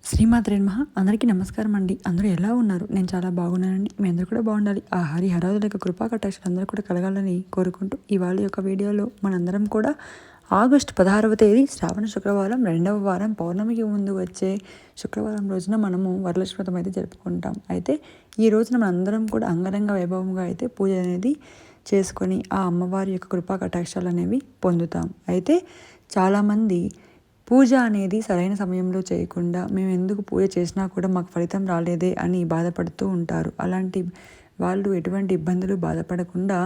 శ్రీమాత్రే నమః. అందరికీ నమస్కారం అండి. అందరూ ఎలా ఉన్నారు? నేను చాలా బాగున్నానండి. మీ అందరూ కూడా బాగుండాలి. ఆ హరిహరాదుల యొక్క కృపా కటాక్షాలు అందరూ కూడా కలగాలని కోరుకుంటూ ఇవాళ యొక్క వీడియోలో మనందరం కూడా ఆగస్టు 16వ తేదీ శ్రావణ శుక్రవారం 2వ వారం పౌర్ణమికి ముందు వచ్చే శుక్రవారం రోజున మనము వరలక్ష్మి వ్రతం అయితే జరుపుకుంటాం. అయితే ఈ రోజున మనందరం కూడా అంగరంగ వైభవంగా అయితే పూజ అనేది చేసుకొని ఆ అమ్మవారి యొక్క కృపా కటాక్షాలు అనేవి పొందుతాం. అయితే చాలామంది పూజ అనేది సరైన సమయంలో చేయకుండా మేము ఎందుకు పూజ చేసినా కూడా మాకు ఫలితం రాలేదే అని బాధపడుతూ ఉంటారు. అలాంటి వాళ్ళు ఎటువంటి ఇబ్బందులు బాధపడకుండా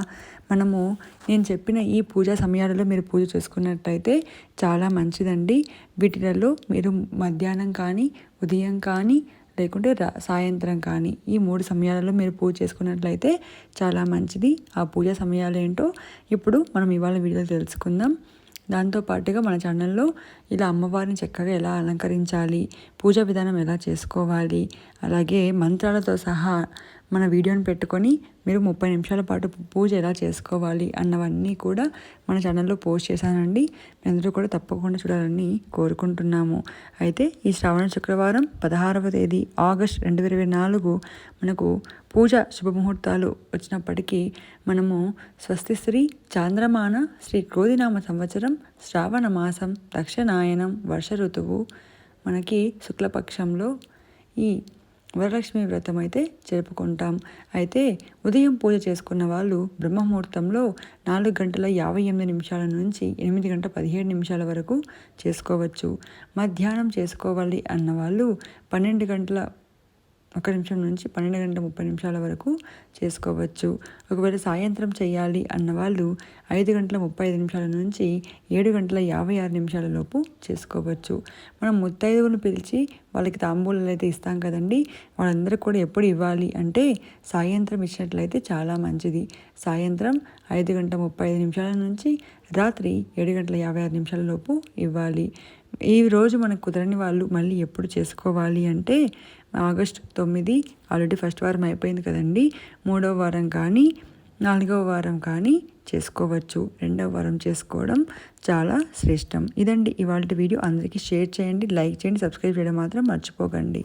నేను చెప్పిన ఈ పూజా సమయాలలో మీరు పూజ చేసుకున్నట్టయితే చాలా మంచిదండి. వీటిలలో మీరు మధ్యాహ్నం కానీ, ఉదయం కానీ, లేకుంటే సాయంత్రం కానీ ఈ 3 సమయాలలో మీరు పూజ చేసుకున్నట్లయితే చాలా మంచిది. ఆ పూజా సమయాలు ఏంటో ఇప్పుడు మనం ఇవాళ వీడియోలో తెలుసుకుందాం. దాంతోపాటుగా మన ఛానల్లో ఇలా అమ్మవారిని చక్కగా ఎలా అలంకరించాలి, పూజా విధానం ఎలా చేసుకోవాలి, అలాగే మంత్రాలతో సహా మన వీడియోని పెట్టుకొని మీరు 30 నిమిషాల పాటు పూజ ఎలా చేసుకోవాలి అన్నవన్నీ కూడా మన ఛానల్లో పోస్ట్ చేశానండి. మీ అందరూ కూడా తప్పకుండా చూడాలని కోరుకుంటున్నాము. అయితే ఈ శ్రావణ శుక్రవారం 16వ తేదీ ఆగస్ట్ 2024 మనకు పూజ శుభముహూర్తాలు వచ్చినప్పటికీ మనము స్వస్తి శ్రీ చాంద్రమాన శ్రీ క్రోధినామ సంవత్సరం శ్రావణ మాసం దక్షిణాయనం వర్ష ఋతువు మనకి శుక్లపక్షంలో ఈ వరలక్ష్మి వ్రతం అయితే జరుపుకుంటాం. అయితే ఉదయం పూజ చేసుకున్న వాళ్ళు బ్రహ్మముహూర్తంలో 4:58 నుంచి 8:17 వరకు చేసుకోవచ్చు. మధ్యాహ్నం చేసుకోవాలి అన్న వాళ్ళు 12:01 నుంచి 12:30 వరకు చేసుకోవచ్చు. ఒకవేళ సాయంత్రం చేయాలి అన్నవాళ్ళు 5:35 నుంచి 7:56 లోపు చేసుకోవచ్చు. మనం ముత్తైదువులను పిలిచి వాళ్ళకి తాంబూలాలు అయితే ఇస్తాం కదండి, వాళ్ళందరూ కూడా ఎప్పుడు ఇవ్వాలి అంటే సాయంత్రం ఇచ్చినట్లయితే చాలా మంచిది. సాయంత్రం 5:35 నుంచి రాత్రి 7:56 లోపు ఇవ్వాలి. ఈ రోజు మనకు కుదరని వాళ్ళు మళ్ళీ ఎప్పుడు చేసుకోవాలి అంటే ఆగస్టు 9 ఆల్రెడీ ఫస్ట్ వారం అయిపోయింది కదండి, 3వ వారం కానీ 4వ వారం కానీ చేసుకోవచ్చు. 2వ వారం చేసుకోవడం చాలా శ్రేష్టం. ఇదండి ఇవాళ వీడియో. అందరికీ షేర్ చేయండి, లైక్ చేయండి, సబ్స్క్రైబ్ చేయడం మాత్రం మర్చిపోకండి.